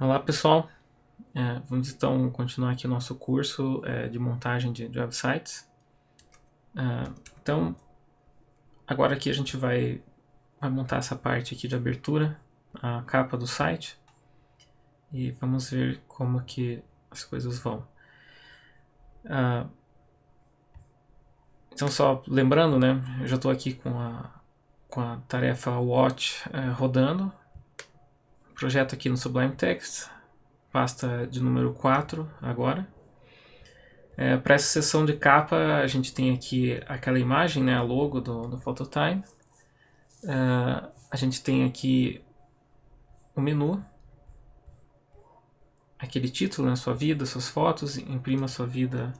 Olá pessoal, vamos então continuar aqui o nosso curso de montagem de websites. Então, agora aqui a gente vai montar essa parte aqui de abertura, a capa do site, e vamos ver como que as coisas vão. Então só lembrando, né, eu já estou aqui com a tarefa Watch rodando, projeto aqui no Sublime Text, pasta de número 4 agora. Para essa seção de capa, a gente tem aqui aquela imagem, né, a logo do Phototime. A gente tem aqui o menu, aquele título, né, sua vida, suas fotos, imprima sua vida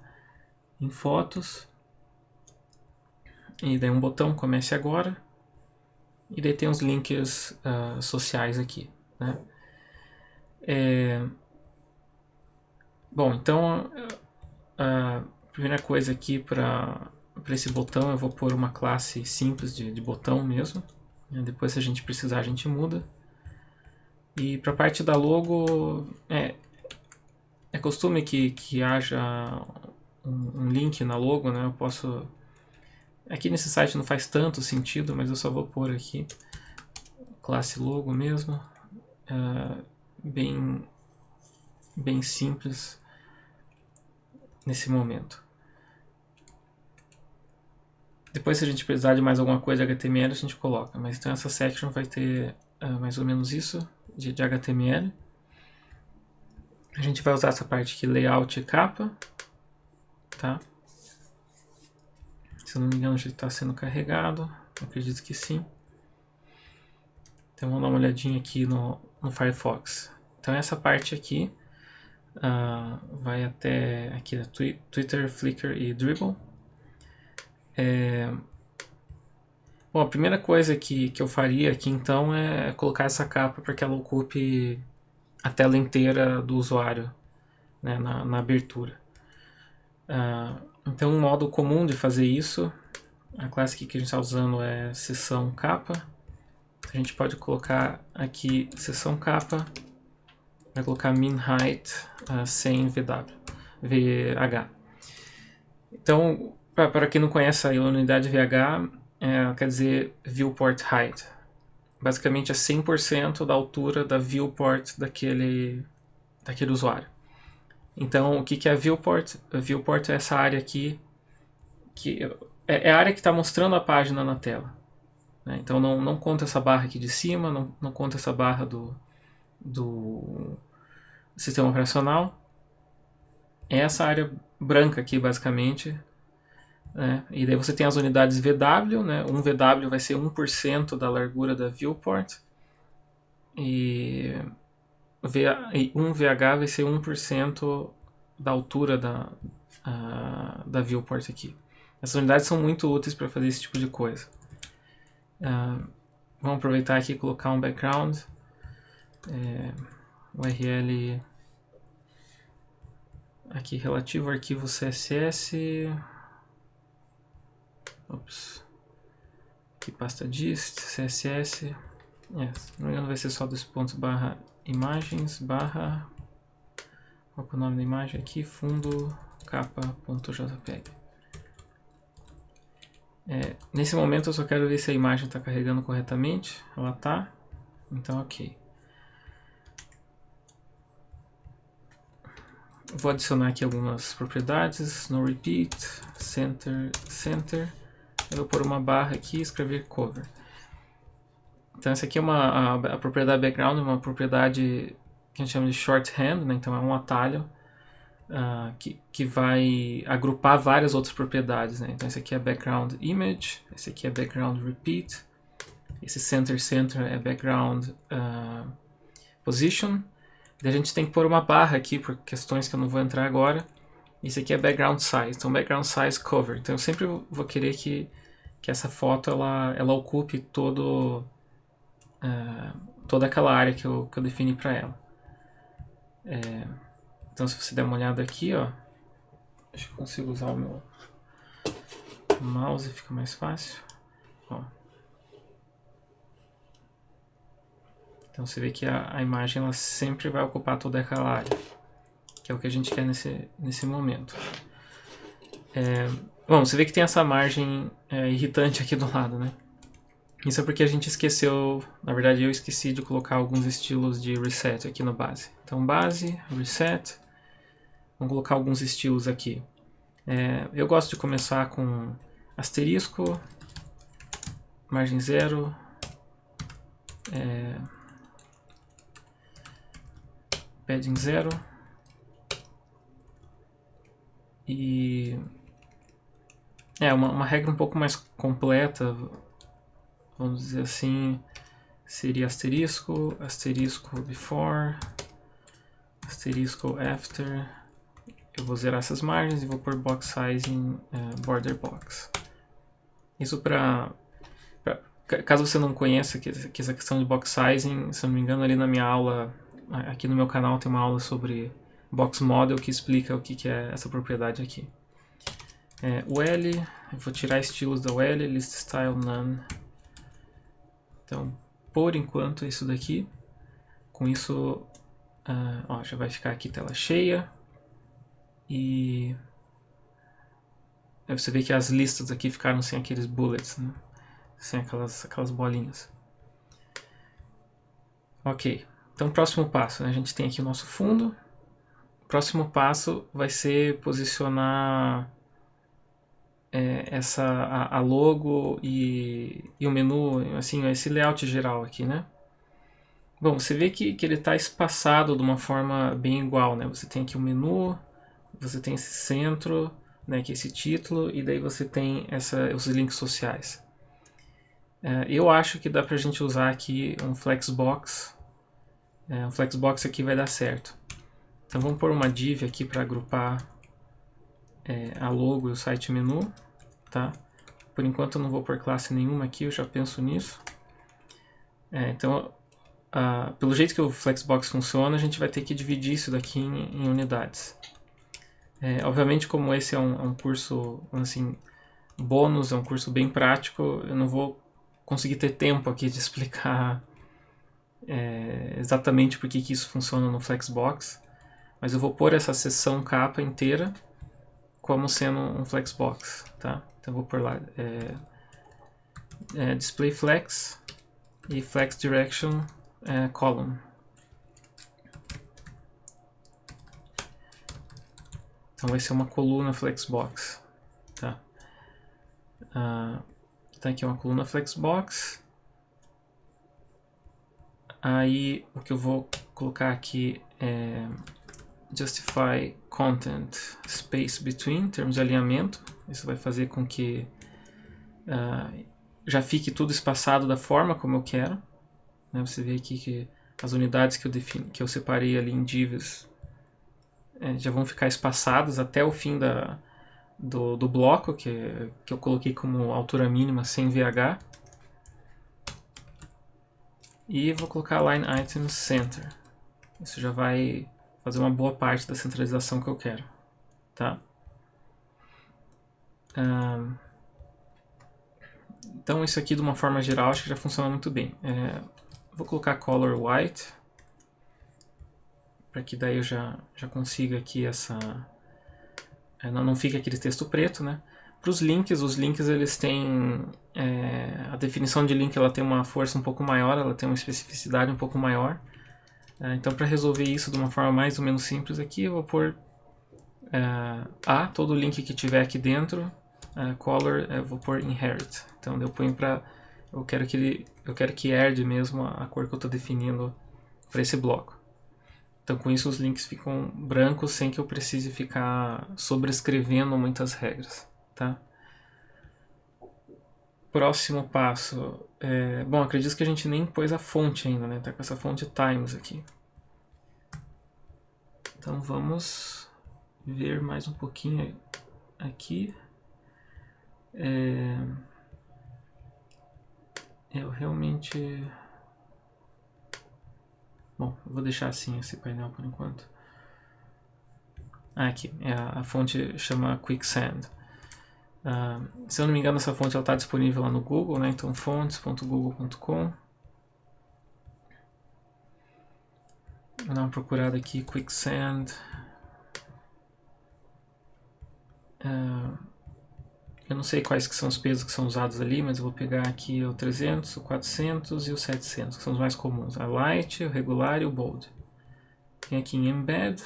em fotos. E daí um botão, comece agora. E daí tem os links sociais aqui, né. Bom, então a primeira coisa aqui para esse botão eu vou pôr uma classe simples de botão mesmo. Depois, se a gente precisar, a gente muda. E para a parte da logo, é costume que haja um link na logo, né? Eu posso... Aqui nesse site não faz tanto sentido, mas eu só vou pôr aqui classe logo mesmo, bem simples nesse momento. Depois, se a gente precisar de mais alguma coisa de HTML, a gente coloca. Mas então essa section vai ter mais ou menos isso de HTML. A gente vai usar essa parte aqui, layout e capa, tá? Se eu não me engano, já está sendo carregado. Acredito que sim. Então vamos dar uma olhadinha aqui no Firefox. Então essa parte aqui vai até aqui da Twitter, Flickr e Dribbble. Bom, a primeira coisa que eu faria aqui então é colocar essa capa para que ela ocupe a tela inteira do usuário, né, na abertura. Então um modo comum de fazer isso, a classe que a gente está usando é seção capa. A gente pode colocar aqui seção capa, vai colocar min height sem VH. Então, para quem não conhece a unidade VH, quer dizer viewport height. Basicamente é 100% da altura da viewport daquele usuário. Então, o que é a viewport? A viewport é essa área aqui, que é a área que está mostrando a página na tela. Né? Então, não conta essa barra aqui de cima, não conta essa barra do sistema operacional. É essa área branca aqui, basicamente. Né? E daí você tem as unidades VW, né? Um VW vai ser 1% da largura da viewport. E um VH vai ser 1% da altura da viewport aqui. Essas unidades são muito úteis para fazer esse tipo de coisa. Vamos aproveitar aqui e colocar um background. URL aqui relativo ao arquivo CSS. Ops. Aqui pasta dist, CSS. Se não me engano vai ser só 2 pontos /imagens / qual é o nome da imagem aqui? Fundo capa.jpg. Nesse momento eu só quero ver se a imagem está carregando corretamente. Ela está. Então ok. Vou adicionar aqui algumas propriedades. No repeat, center. Eu vou pôr uma barra aqui e escrever cover. Então essa aqui é a propriedade background, uma propriedade que a gente chama de shorthand, né? Então é um atalho que vai agrupar várias outras propriedades. Né? Então esse aqui é background image, esse aqui é background repeat, esse center é background position. Daí a gente tem que pôr uma barra aqui por questões que eu não vou entrar agora. Esse aqui é background size, então background size cover. Então eu sempre vou querer que essa foto ela ocupe toda aquela área que eu defini para ela. Então se você der uma olhada aqui, ó, acho que eu consigo usar o meu mouse, fica mais fácil. Ó. Então você vê que a imagem ela sempre vai ocupar toda aquela área, que é o que a gente quer nesse momento. Bom, você vê que tem essa margem irritante aqui do lado, né? Isso é porque a gente esqueceu, na verdade eu esqueci de colocar alguns estilos de reset aqui no base. Então base, reset, vamos colocar alguns estilos aqui. Eu gosto de começar com asterisco, margem 0, padding 0 e uma regra um pouco mais completa, vamos dizer assim, seria asterisco, asterisco before, asterisco after. Eu vou zerar essas margens e vou pôr box size em border box. Isso caso você não conheça que essa questão de box sizing, se eu não me engano ali na minha aula, aqui no meu canal tem uma aula sobre box model que explica o que é essa propriedade aqui. O L, eu vou tirar estilos da UL, list style none. Então, por enquanto é isso daqui. Com isso, já vai ficar aqui tela cheia. E você vê que as listas aqui ficaram sem aqueles bullets, né? Sem aquelas bolinhas. Ok, então o próximo passo, né? A gente tem aqui o nosso fundo. O próximo passo vai ser posicionar a logo e o menu, assim, esse layout geral aqui, né? Bom, você vê que ele está espaçado de uma forma bem igual, né? Você tem aqui o menu, você tem esse centro, né, que é esse título, e daí você tem os links sociais. Eu acho que dá pra gente usar aqui um flexbox. Um flexbox aqui vai dar certo. Então vamos pôr uma div aqui para agrupar a logo e o site menu. Tá? Por enquanto eu não vou pôr classe nenhuma aqui, eu já penso nisso. Então, pelo jeito que o flexbox funciona, a gente vai ter que dividir isso daqui em unidades. Obviamente, como esse é um curso assim, bônus, é um curso bem prático, eu não vou conseguir ter tempo aqui de explicar exatamente por que isso funciona no Flexbox, mas eu vou pôr essa seção capa inteira como sendo um Flexbox, tá? Então eu vou pôr lá display flex e flex direction column. Então vai ser uma coluna Flexbox, tá? Tá aqui uma coluna Flexbox. Aí o que eu vou colocar aqui é justify content space between, em termos de alinhamento. Isso vai fazer com que já fique tudo espaçado da forma como eu quero. Né? Você vê aqui que as unidades que eu separei ali em divs já vão ficar espaçadas até o fim do bloco que eu coloquei como altura mínima sem VH. E vou colocar Line Items Center. Isso já vai fazer uma boa parte da centralização que eu quero. Tá? Então isso aqui de uma forma geral acho que já funciona muito bem. Vou colocar Color White, para que daí eu já consiga aqui não fique aquele texto preto, né? Para os links eles têm a definição de link, ela tem uma força um pouco maior, ela tem uma especificidade um pouco maior. Então para resolver isso de uma forma mais ou menos simples aqui, eu vou pôr todo link que tiver aqui dentro, color, eu vou pôr inherit. Então eu ponho eu quero que herde mesmo a cor que eu estou definindo para esse bloco. Então com isso os links ficam brancos sem que eu precise ficar sobrescrevendo muitas regras. Tá? Próximo passo. Bom, acredito que a gente nem pôs a fonte ainda, né? Tá com essa fonte Times aqui. Então vamos ver mais um pouquinho aqui. Eu realmente... Bom, eu vou deixar assim esse painel por enquanto. Aqui, a fonte chama Quicksand. Se eu não me engano, essa fonte está disponível lá no Google, né? Então fontes.google.com. Vou dar uma procurada aqui, Quicksand. Eu não sei quais que são os pesos que são usados ali, mas eu vou pegar aqui o 300, o 400 e o 700, que são os mais comuns. A Light, o Regular e o Bold. Tem aqui em Embed.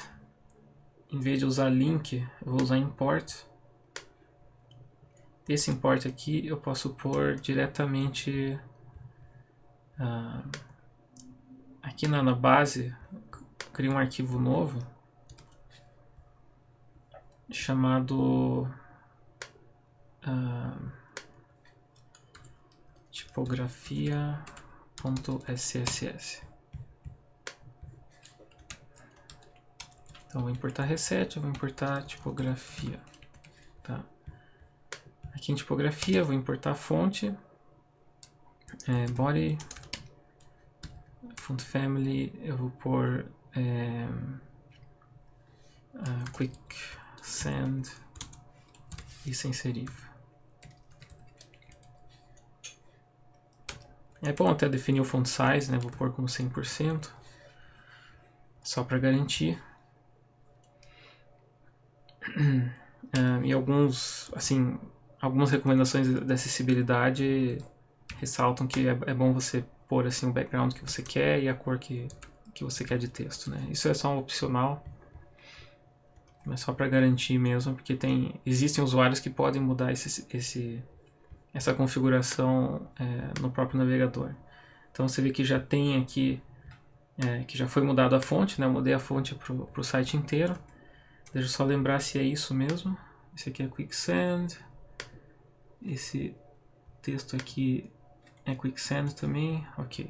Em vez de usar Link, eu vou usar Import. Esse Import aqui eu posso pôr diretamente aqui na base. Crio um arquivo novo chamado tipografia.sss. Então vou importar reset, eu vou importar tipografia. Tá. Aqui em tipografia eu vou importar a fonte, body, font family, eu vou pôr Quicksand e sem serif. É bom até definir o font size, né? Vou pôr como 100%, só para garantir. E algumas recomendações de acessibilidade ressaltam que é bom você pôr assim, o background que você quer e a cor que você quer de texto, né? Isso é só um opcional, mas só para garantir mesmo, porque existem usuários que podem mudar essa configuração no próprio navegador. Então você vê que já tem aqui, que já foi mudado a fonte, né? Eu mudei a fonte para o site inteiro. Deixa eu só lembrar se é isso mesmo. Esse aqui é Quicksand. Esse texto aqui é Quicksand também. Ok.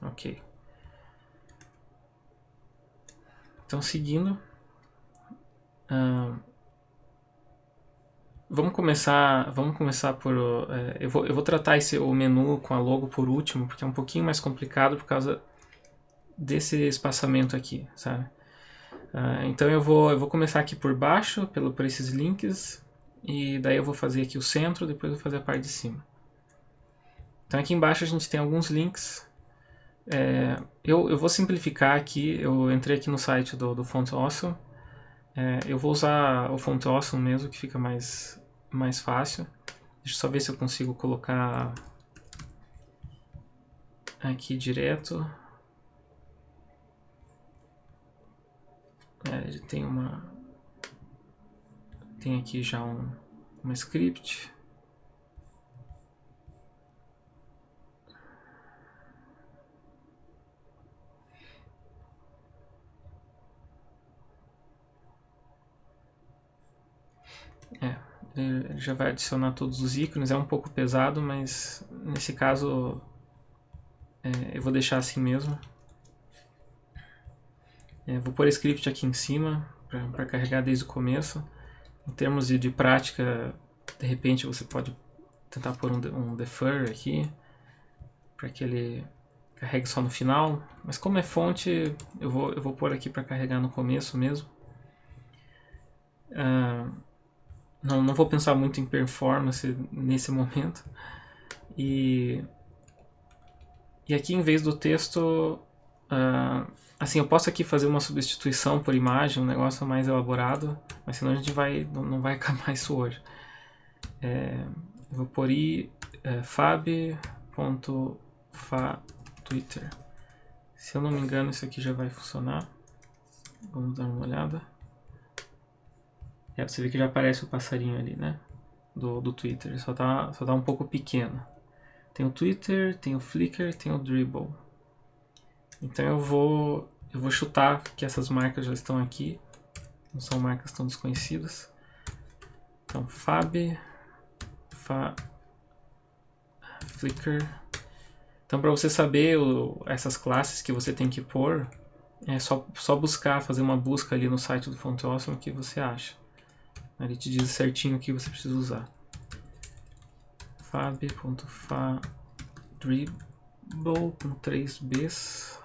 Ok. Então, seguindo. Vamos começar por... eu vou tratar o menu com a logo por último, porque é um pouquinho mais complicado por causa desse espaçamento aqui, sabe? Então eu vou começar aqui por baixo, por esses links, e daí eu vou fazer aqui o centro, depois eu vou fazer a parte de cima. Então aqui embaixo a gente tem alguns links. Eu vou simplificar aqui, eu entrei aqui no site do Font Awesome. Eu vou usar o Font Awesome mesmo, que fica mais fácil. Deixa eu só ver se eu consigo colocar aqui direto. Ele tem aqui já uma script. Ele já vai adicionar todos os ícones, é um pouco pesado, mas nesse caso eu vou deixar assim mesmo. Vou pôr script aqui em cima para carregar desde o começo. Em termos de prática, de repente você pode tentar pôr um defer aqui para que ele carregue só no final, mas como é fonte, eu vou pôr aqui para carregar no começo mesmo. Não vou pensar muito em performance nesse momento. E aqui, em vez do texto, assim, eu posso aqui fazer uma substituição por imagem, um negócio mais elaborado, mas senão a gente não vai acabar isso hoje. Eu vou pôr fab.fa_twitter. Se eu não me engano, isso aqui já vai funcionar. Vamos dar uma olhada. Você vê que já aparece o passarinho ali, né? Do Twitter. Só tá um pouco pequeno. Tem o Twitter, tem o Flickr, tem o Dribbble. Então eu vou chutar que essas marcas já estão aqui. Não são marcas tão desconhecidas. Então Flickr. Então para você saber essas classes que você tem que pôr, é só buscar, fazer uma busca ali no site do Font Awesome que você acha. Ele te diz certinho o que você precisa usar. fab.fa_dribble com 3 Bs.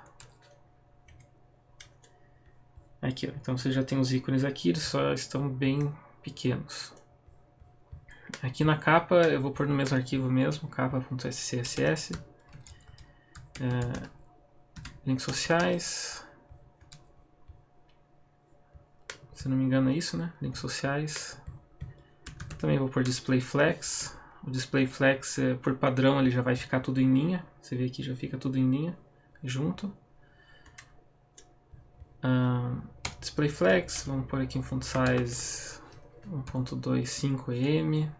Aqui, ó. Então você já tem os ícones aqui, eles só estão bem pequenos. Aqui na capa eu vou pôr no mesmo arquivo mesmo, capa.scss. links sociais. Se não me engano é isso, né? Links sociais. Também vou pôr display flex. O display flex, por padrão, ele já vai ficar tudo em linha. Você vê aqui, já fica tudo em linha junto. Display flex, vamos pôr aqui um font size 1.25 em. Um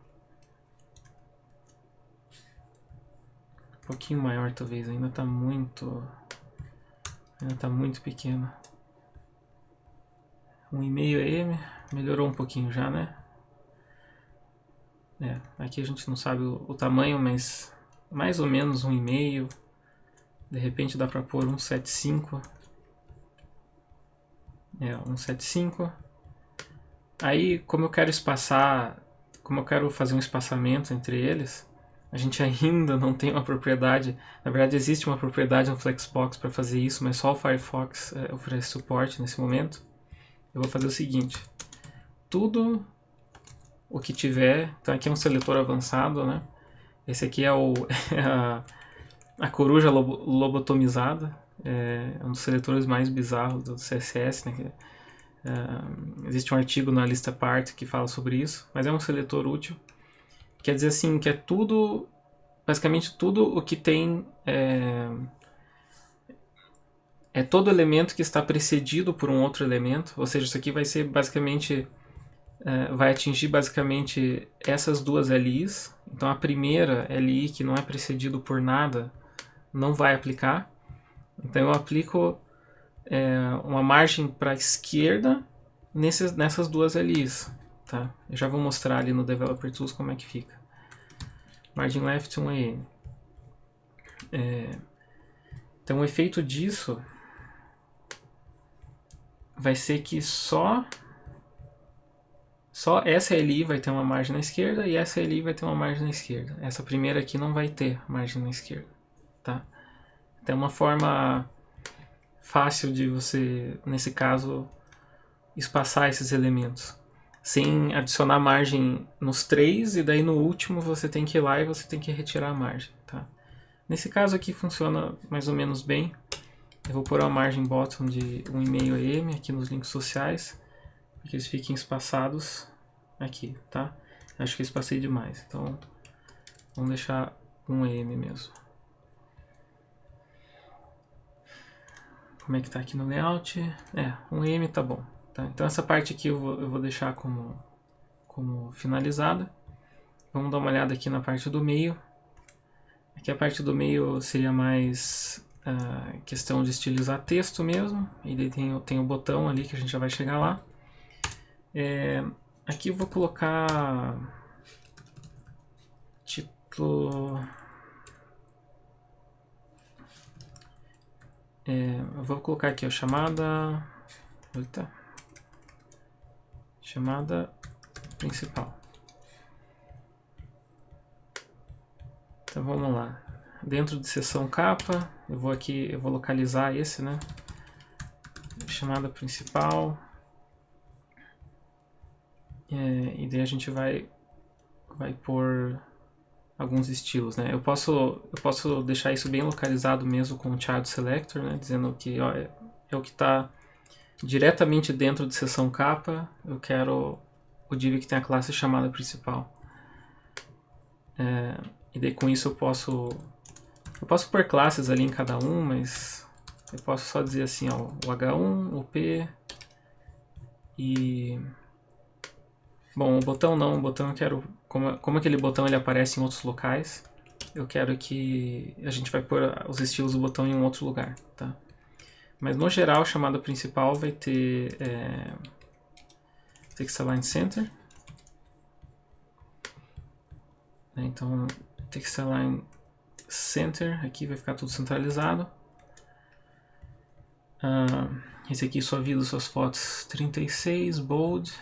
pouquinho maior talvez, ainda está muito pequeno. 1,5 em, melhorou um pouquinho já, né? Aqui a gente não sabe o tamanho, mas mais ou menos 1,5. De repente dá para pôr 1,75. 1,75. Aí, como eu quero fazer um espaçamento entre eles, a gente ainda não tem uma propriedade. Na verdade, existe uma propriedade no Flexbox para fazer isso, mas só o Firefox oferece suporte nesse momento. Eu vou fazer o seguinte: tudo o que tiver. Então, aqui é um seletor avançado, né? Esse aqui é a coruja lobotomizada. É um dos seletores mais bizarros do CSS, né? Existe um artigo na lista part que fala sobre isso, mas é um seletor útil. Quer dizer assim, que é tudo, basicamente tudo o que tem, é todo elemento que está precedido por um outro elemento, ou seja, isso aqui vai ser basicamente, vai atingir basicamente essas duas LIs. Então a primeira LI que não é precedido por nada não vai aplicar. Então eu aplico uma margem para a esquerda nessas duas LIs. Tá? Eu já vou mostrar ali no Developer Tools como é que fica. Margin left 1 em. Então o efeito disso vai ser que só essa LI vai ter uma margem na esquerda e essa LI vai ter uma margem na esquerda. Essa primeira aqui não vai ter margem na esquerda. Tá? Então é uma forma fácil de você, nesse caso, espaçar esses elementos. Sem adicionar margem nos três, e daí no último você tem que ir lá e você tem que retirar a margem. Tá? Nesse caso aqui funciona mais ou menos bem. Eu vou pôr uma margem bottom de 1,5 em aqui nos links sociais, para que eles fiquem espaçados aqui, tá? Acho que eu espacei demais, então vamos deixar 1 em mesmo. Como é que tá aqui no layout? 1 em tá bom. Tá? Então essa parte aqui eu vou deixar como finalizada. Vamos dar uma olhada aqui na parte do meio. Aqui a parte do meio seria mais questão de estilizar texto mesmo. E daí tem o botão ali que a gente já vai chegar lá. Aqui eu vou colocar título. Eu vou colocar aqui a chamada. Eita. Chamada principal. Então vamos lá. Dentro de seção capa, eu vou localizar esse, né? Chamada principal. E daí a gente vai pôr alguns estilos, né? Eu posso deixar isso bem localizado mesmo com o child selector, né? Dizendo que é o que está diretamente dentro de seção capa. Eu quero o div que tem a classe chamada principal. E daí com isso eu posso pôr classes ali em cada um, mas eu posso só dizer assim, ó, o H1, o P e... Bom, o botão não, o botão eu quero... Como aquele botão ele aparece em outros locais, eu quero que a gente vai pôr os estilos do botão em um outro lugar, tá? Mas no geral a chamada principal vai ter text align center. Então text align center, aqui vai ficar tudo centralizado. Esse aqui suaviza suas fotos 36, bold.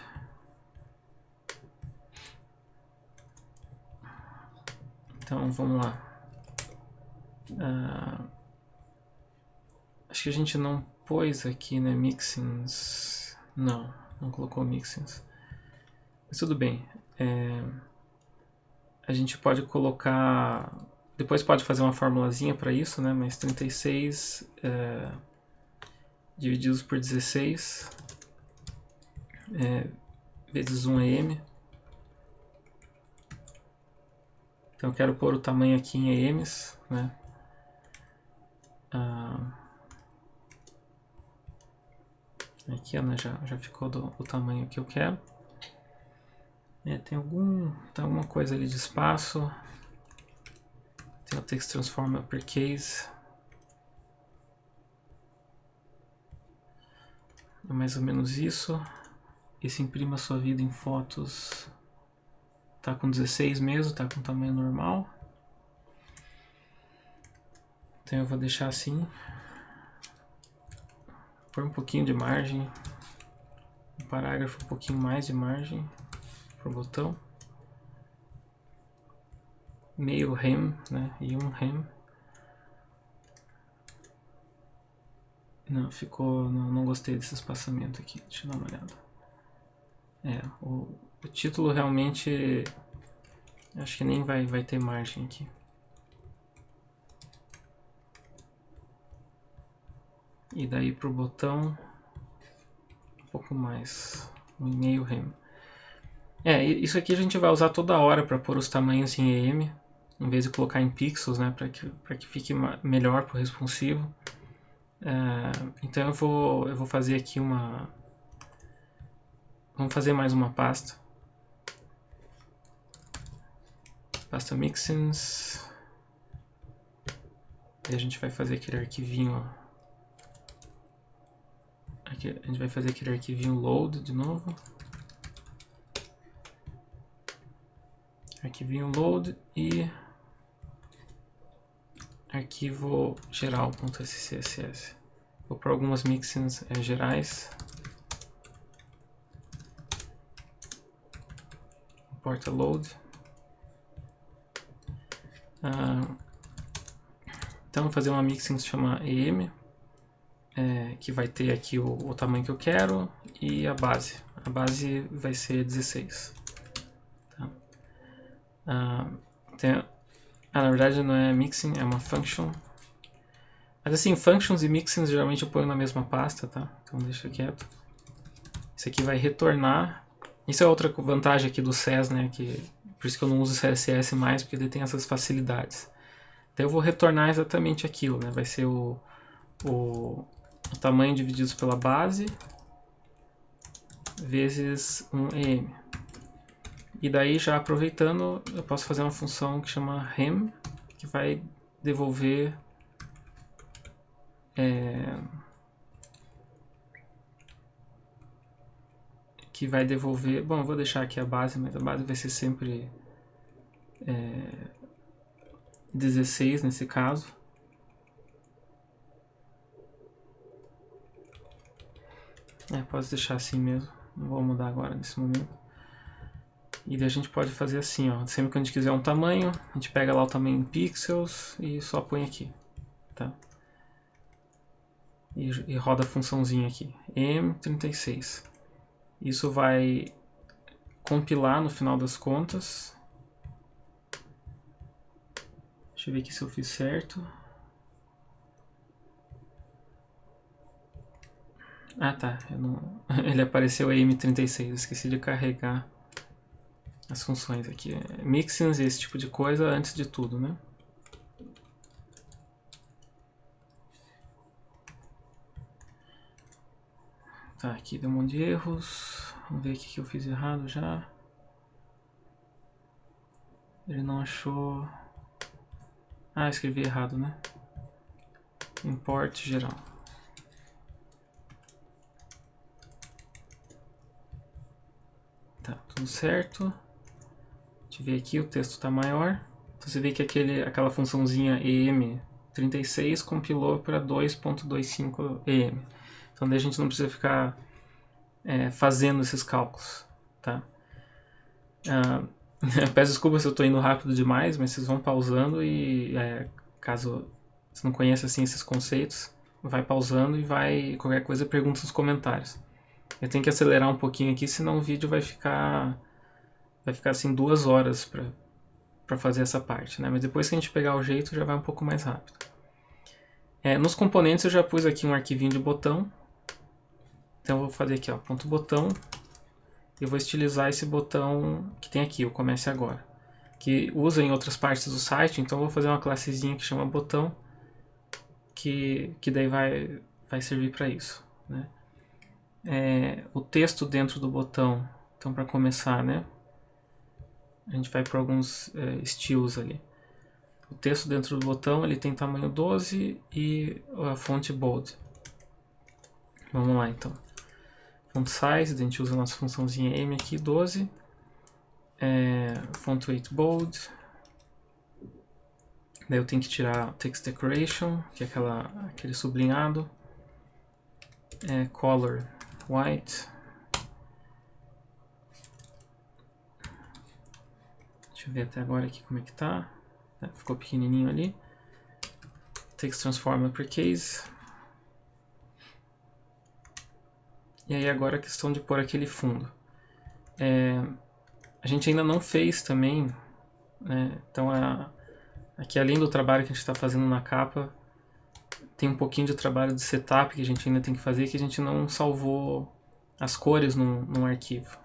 Então vamos lá. Acho que a gente não pôs aqui, né, mixins. Não colocou mixins. Mas tudo bem. A gente pode colocar Depois pode fazer uma formulazinha para isso, né? Mas 36 divididos por 16 vezes 1 EM. Então eu quero pôr o tamanho aqui em EMs, né? Aqui, né, já ficou o tamanho que eu quero. Tem alguma coisa ali de espaço. Tem o text transform uppercase. É mais ou menos isso. Esse imprima sua vida em fotos. Tá com 16 mesmo, tá com tamanho normal. Então eu vou deixar assim. Pôr um pouquinho de margem. Um parágrafo, um pouquinho mais de margem pro botão. Meio rem, né? E um rem. Não, ficou. Não gostei desse espaçamento aqui. Deixa eu dar uma olhada. O título realmente. Acho que nem vai ter margem aqui. E daí pro botão. Um pouco mais. Um e-mail rem. Isso aqui a gente vai usar toda hora para pôr os tamanhos em EM. Em vez de colocar em pixels, né? Para que fique melhor pro responsivo. Então eu vou fazer aqui uma. Vamos fazer mais uma pasta. Pasta mixins. E a gente vai fazer aquele arquivinho. Aqui a gente vai fazer aquele arquivinho load de novo. Arquivinho load e arquivo geral.scss. Vou pôr algumas mixins gerais. Importa load. Então vou fazer uma mixin que se chama EM, que vai ter aqui o tamanho que eu quero e a base. A base vai ser 16. Tá? Na verdade não é mixin, é uma function. Mas assim, functions e mixins geralmente eu ponho na mesma pasta, tá? Então deixa quieto. Isso aqui vai retornar. Isso é outra vantagem aqui do SES, né? Por isso que eu não uso CSS mais, porque ele tem essas facilidades. Então eu vou retornar exatamente aquilo, né? Vai ser o tamanho dividido pela base vezes 1 EM. E daí, já aproveitando, eu posso fazer uma função que chama rem, que vai devolver bom, eu vou deixar aqui a base, mas a base vai ser sempre 16 nesse caso. Posso deixar assim mesmo, não vou mudar agora nesse momento. E daí a gente pode fazer assim, ó, sempre que a gente quiser um tamanho, a gente pega lá o tamanho em pixels e só põe aqui, tá? E roda a funçãozinha aqui, M36. Isso vai compilar no final das contas. Deixa eu ver aqui se eu fiz certo. Tá, ele apareceu M36, eu esqueci de carregar as funções aqui. Mixins e esse tipo de coisa antes de tudo, né? Tá, aqui deu um monte de erros. Vamos ver o que eu fiz errado já. Ele não achou... escrevi errado, né? Import geral. Tá, tudo certo. Deixa eu ver aqui, o texto está maior. Então você vê que aquela funçãozinha EM36 compilou para 2.25 EM. Então daí a gente não precisa ficar fazendo esses cálculos, tá? Peço desculpa se eu estou indo rápido demais, mas vocês vão pausando e caso você não conheça assim esses conceitos, vai pausando e qualquer coisa pergunta nos comentários. Eu tenho que acelerar um pouquinho aqui, senão o vídeo vai ficar assim 2 horas para fazer essa parte, né? Mas depois que a gente pegar o jeito já vai um pouco mais rápido. Nos componentes eu já pus aqui um arquivinho de botão. Então eu vou fazer aqui, ó, ponto botão. E vou estilizar esse botão que tem aqui, o Comece Agora. Que usa em outras partes do site, então eu vou fazer uma classezinha que chama botão. Que daí vai servir para isso, né? O texto dentro do botão, então para começar, né? A gente vai para alguns estilos ali. O texto dentro do botão ele tem tamanho 12 e a fonte bold. Vamos lá então. Font size, a gente usa a nossa funçãozinha M aqui, 12. Font weight bold. Daí eu tenho que tirar text decoration, que é aquele sublinhado. Color white. Deixa eu ver até agora aqui como é que tá. Ficou pequenininho ali. Text transform uppercase. E aí agora a questão de pôr aquele fundo. A gente ainda não fez também, né? Então aqui além do trabalho que a gente está fazendo na capa, tem um pouquinho de trabalho de setup que a gente ainda tem que fazer, que a gente não salvou as cores num arquivo.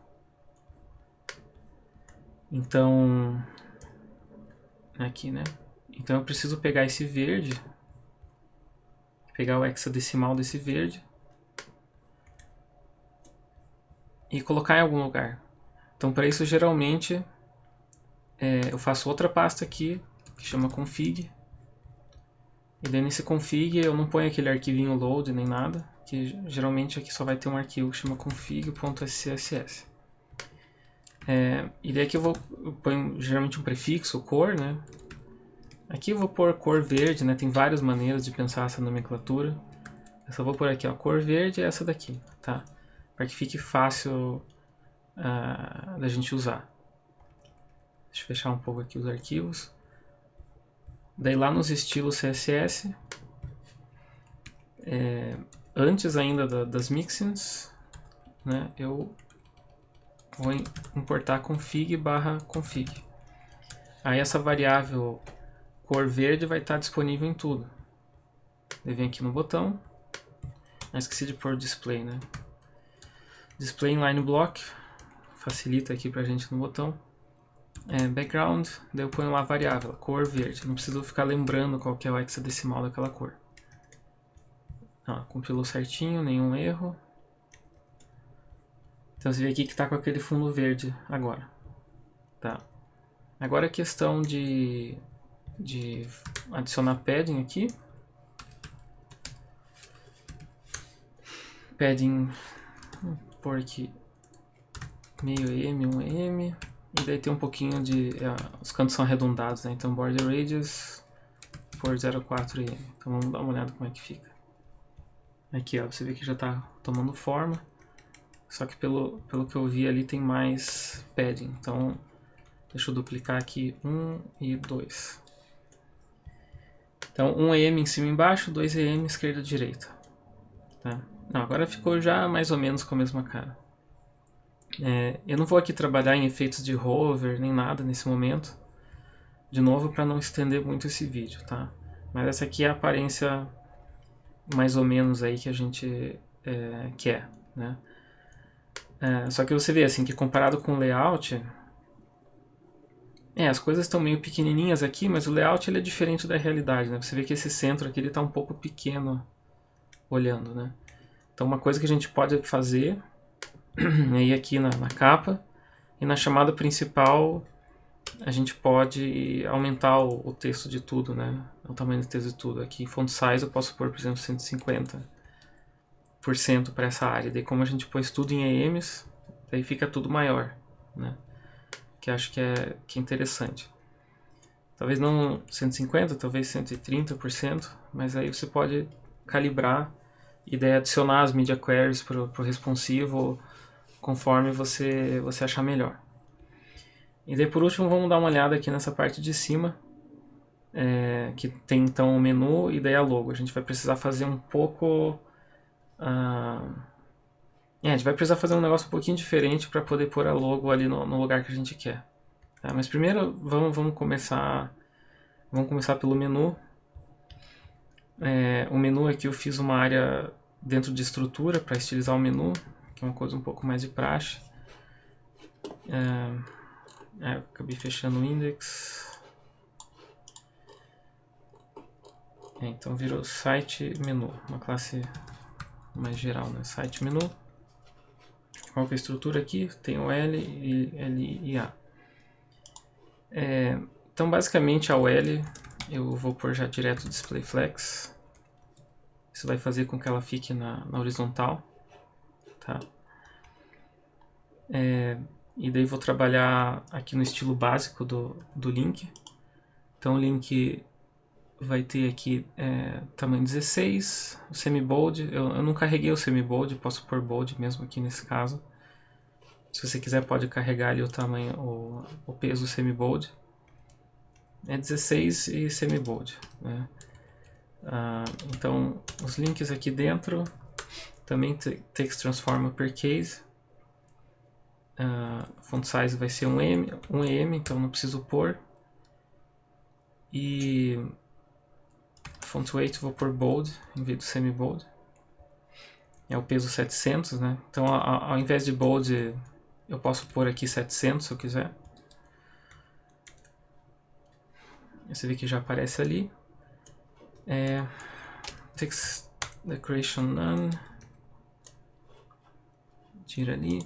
Então, aqui, né? Então eu preciso pegar esse verde, pegar o hexadecimal desse verde e colocar em algum lugar. Então para isso geralmente eu faço outra pasta aqui que chama config. E daí nesse config eu não ponho aquele arquivinho load nem nada, que geralmente aqui só vai ter um arquivo que chama config.scss. E daí aqui eu ponho geralmente um prefixo, cor, né? Aqui eu vou pôr cor verde, né? Tem várias maneiras de pensar essa nomenclatura. Eu só vou pôr aqui, ó, cor verde é essa daqui, tá? Para que fique fácil da gente usar. Deixa eu fechar um pouco aqui os arquivos. Daí lá nos estilos CSS, antes ainda das mixins, né, eu vou importar config/config. Aí essa variável cor verde vai estar disponível em tudo. Eu venho aqui no botão, esqueci de pôr display, né? Display inline block, facilita aqui pra gente no botão. Background, daí eu ponho lá a variável, cor verde. Não preciso ficar lembrando qual que é o hexadecimal daquela cor. Compilou certinho, nenhum erro. Então você vê aqui que está com aquele fundo verde agora. Tá. Agora a questão de adicionar padding aqui. Padding, vou pôr aqui meio em 1 em. E daí tem um pouquinho de... os cantos são arredondados, né? Então border radius por 0,4 em. Então vamos dar uma olhada como é que fica. Aqui, ó, você vê que já está tomando forma. Só que pelo que eu vi ali tem mais padding. Então deixa eu duplicar aqui 1 e 2. Então 1 em em cima e embaixo, 2 em esquerda e direita. Tá? Não, agora ficou já mais ou menos com a mesma cara. Eu não vou aqui trabalhar em efeitos de hover nem nada nesse momento, de novo para não estender muito esse vídeo, tá? Mas essa aqui é a aparência mais ou menos aí que a gente quer, né? Só que você vê assim que comparado com o layout, as coisas estão meio pequenininhas aqui, mas o layout ele é diferente da realidade, né? Você vê que esse centro aqui ele está um pouco pequeno olhando, né? Então uma coisa que a gente pode fazer aí aqui na capa e na chamada principal a gente pode aumentar o texto de tudo, né? O tamanho do texto de tudo. Aqui font size eu posso pôr, por exemplo, 150% para essa área. Daí como a gente pôs tudo em EMs, daí fica tudo maior, né? Que acho que é interessante. Talvez não 150%, talvez 130%, mas aí você pode calibrar e daí adicionar as media queries para o responsivo conforme você achar melhor. E daí por último vamos dar uma olhada aqui nessa parte de cima, que tem então o menu e daí a logo. A gente vai precisar fazer um pouco... a gente vai precisar fazer um negócio um pouquinho diferente para poder pôr a logo ali no lugar que a gente quer. Tá? Mas primeiro vamos começar pelo menu. O menu aqui eu fiz uma área dentro de estrutura para estilizar o menu, que é uma coisa um pouco mais de praxe. Eu acabei fechando o index. Então virou site menu, uma classe mais geral, né? Site menu. Qual que é a estrutura aqui? Tem o L e A. Então basicamente ao L eu vou pôr já direto display flex. Isso vai fazer com que ela fique na horizontal, tá? E daí vou trabalhar aqui no estilo básico do link. Então o link vai ter aqui tamanho 16, o semi-bold. Eu não carreguei o semi-bold, posso pôr bold mesmo aqui nesse caso. Se você quiser pode carregar ali o tamanho, o peso semi-bold. É 16 e semi-bold, né? Então os links aqui dentro também text transform per case. Font size vai ser 1em, então não preciso pôr. E font weight vou pôr bold em vez do semi-bold. É o peso 700, né? Então ao invés de bold eu posso pôr aqui 700 se eu quiser. Você vê que já aparece ali. Text decoration none. Tira ali.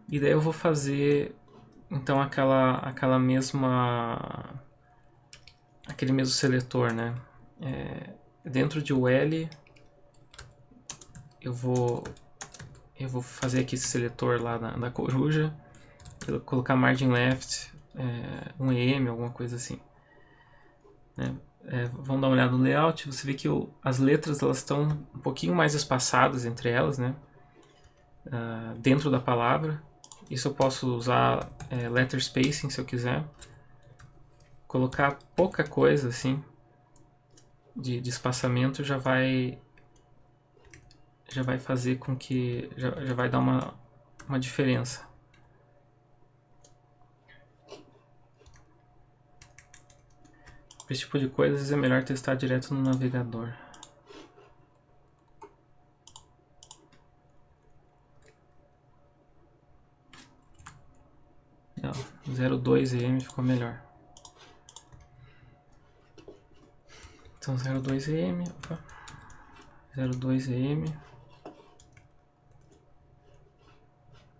E daí eu vou fazer então aquele mesmo seletor, né? Dentro de UL eu vou fazer aqui esse seletor lá da coruja, colocar margin left 1em, alguma coisa assim, né? Vamos dar uma olhada no layout. Você vê que as letras elas estão um pouquinho mais espaçadas entre elas, né? Dentro da palavra. Isso eu posso usar letter spacing se eu quiser. Colocar pouca coisa assim de espaçamento já vai fazer com que já vai dar uma diferença. Para esse tipo de coisa, às vezes é melhor testar direto no navegador. Não, 0,2em ficou melhor. Então 0,2em, 0,2em.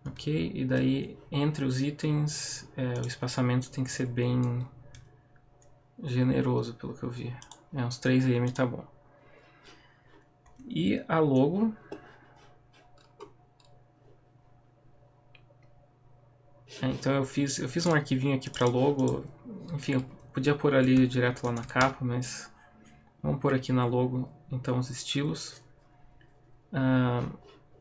Ok, e daí entre os itens o espaçamento tem que ser bem generoso, pelo que eu vi. Uns 3em tá bom. E a logo. Então eu fiz um arquivinho aqui para logo. Enfim, eu podia pôr ali direto lá na capa, mas vamos pôr aqui na logo então os estilos.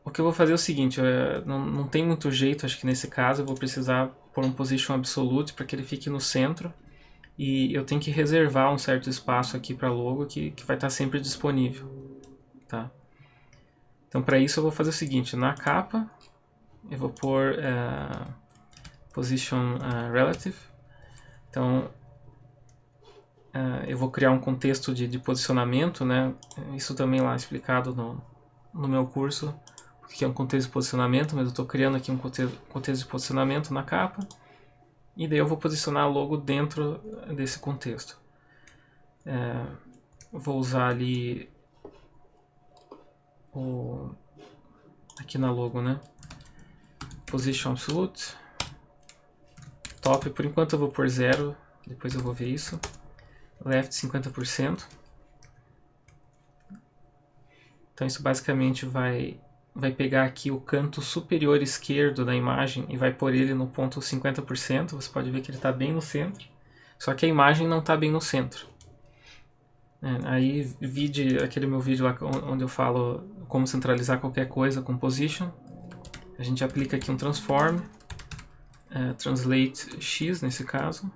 O que eu vou fazer é o seguinte, não tem muito jeito, acho que nesse caso eu vou precisar pôr um position absolute para que ele fique no centro. E eu tenho que reservar um certo espaço aqui para logo que vai estar sempre disponível, tá? Então para isso eu vou fazer o seguinte, na capa eu vou pôr position relative. Então eu vou criar um contexto de posicionamento, né? Isso também lá explicado no meu curso, o que é um contexto de posicionamento, mas eu estou criando aqui um contexto de posicionamento na capa. E daí eu vou posicionar a logo dentro desse contexto. Vou usar ali aqui na logo, né? Position absolute. Top, por enquanto eu vou por 0, depois eu vou ver isso. Left 50%. Então isso basicamente vai pegar aqui o canto superior esquerdo da imagem e vai pôr ele no ponto 50%. Você pode ver que ele está bem no centro. Só que a imagem não está bem no centro. Aí vide aquele meu vídeo lá onde eu falo como centralizar qualquer coisa com position. A gente aplica aqui um transform, translate x nesse caso,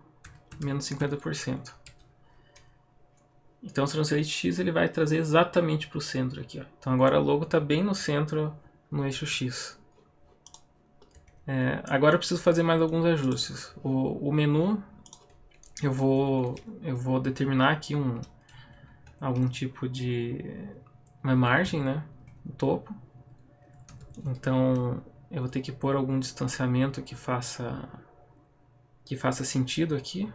menos 50%. Então o translate x ele vai trazer exatamente para o centro aqui. Ó. Então agora a logo está bem no centro, no eixo x. Agora eu preciso fazer mais alguns ajustes. O menu, eu vou determinar aqui algum tipo de uma margem, né, no topo. Então eu vou ter que pôr algum distanciamento que faça sentido aqui.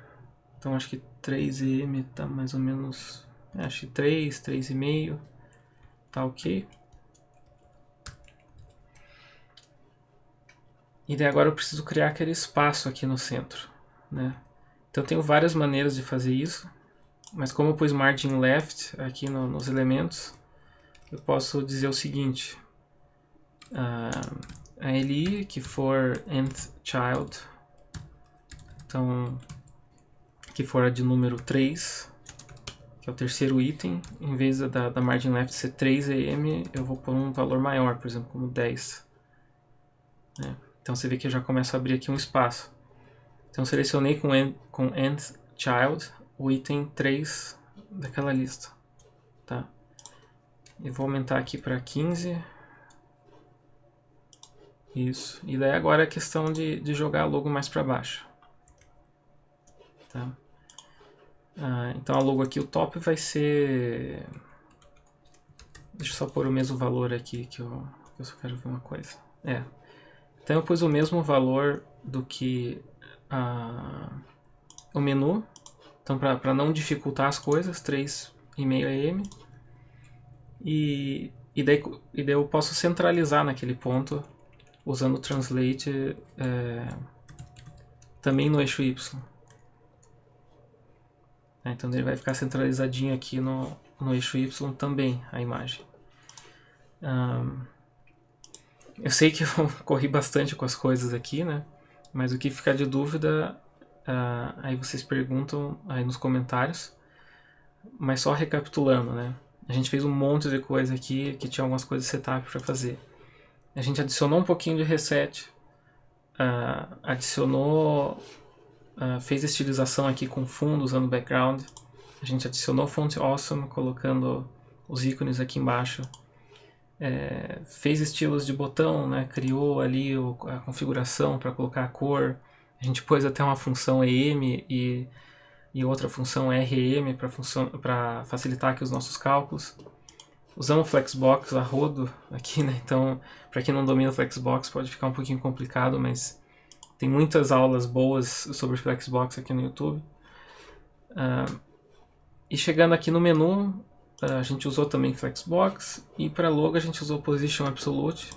Então acho que 3em tá mais ou menos, acho que 3,5 tá ok. E daí agora eu preciso criar aquele espaço aqui no centro, né? Então eu tenho várias maneiras de fazer isso, mas como eu pus margin left aqui nos elementos, eu posso dizer o seguinte: a li que for nth child, então que for a de número 3, que é o terceiro item, em vez da margin left ser 3em, eu vou pôr um valor maior, por exemplo, como 10. Né? Então você vê que eu já começo a abrir aqui um espaço. Então eu selecionei com nth child o item 3 daquela lista. Tá? Eu vou aumentar aqui para 15. Isso. E daí agora é a questão de jogar a logo mais para baixo. Tá? Então a logo aqui, o top vai ser... Deixa eu só pôr o mesmo valor aqui que eu só quero ver uma coisa. Então eu pus o mesmo valor do que o menu. Então para não dificultar as coisas, 3,5em. E daí eu posso centralizar naquele ponto usando o translate também no eixo Y. Então ele vai ficar centralizadinho aqui no eixo Y também, a imagem. Eu sei que eu corri bastante com as coisas aqui, né? Mas o que ficar de dúvida, aí vocês perguntam aí nos comentários. Mas só recapitulando, né? A gente fez um monte de coisa aqui, que tinha algumas coisas de setup para fazer. A gente adicionou um pouquinho de reset, fez estilização aqui com fundo usando background. A gente adicionou font awesome colocando os ícones aqui embaixo. Fez estilos de botão, né? Criou ali a configuração para colocar a cor. A gente pôs até uma função em e outra função rem para facilitar aqui os nossos cálculos. Usamos o Flexbox a rodo aqui, né? Então, para quem não domina o Flexbox pode ficar um pouquinho complicado, mas tem muitas aulas boas sobre o Flexbox aqui no YouTube. E chegando aqui no menu, a gente usou também Flexbox, e para logo a gente usou Position Absolute.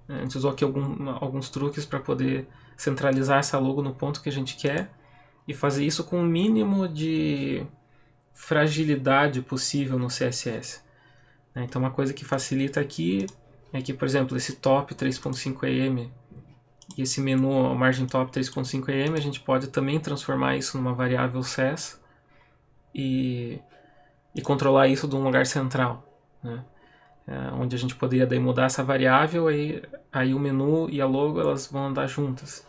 A gente usou aqui alguns truques para poder centralizar essa logo no ponto que a gente quer e fazer isso com o mínimo de fragilidade possível no CSS. Então uma coisa que facilita aqui é que, por exemplo, esse top 3.5em e esse menu margin top 3.5em, a gente pode também transformar isso numa variável ses e controlar isso de um lugar central, né? Onde a gente poderia daí mudar essa variável, aí o menu e a logo elas vão andar juntas.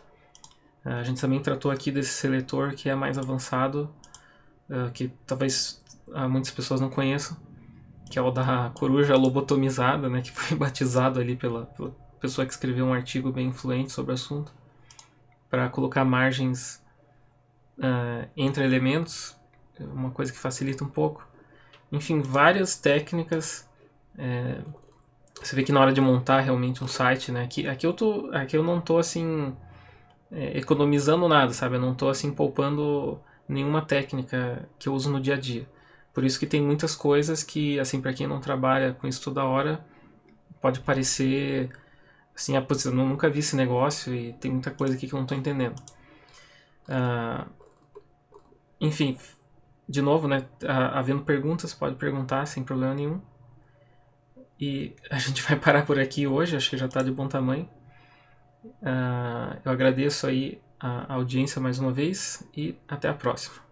A gente também tratou aqui desse seletor que é mais avançado, que talvez muitas pessoas não conheçam, que é o da coruja lobotomizada, né, que foi batizado ali pela pessoa que escreveu um artigo bem influente sobre o assunto, para colocar margens entre elementos, uma coisa que facilita um pouco. Enfim, várias técnicas. Você vê que na hora de montar realmente um site, né, aqui eu não estou assim economizando nada, sabe? Eu não estou assim poupando nenhuma técnica que eu uso no dia a dia. Por isso que tem muitas coisas que, assim, para quem não trabalha com isso toda hora, pode parecer assim, eu nunca vi esse negócio e tem muita coisa aqui que eu não estou entendendo. Enfim, de novo, né, havendo perguntas, pode perguntar sem problema nenhum. E a gente vai parar por aqui hoje, acho que já está de bom tamanho. Eu agradeço aí a audiência mais uma vez e até a próxima.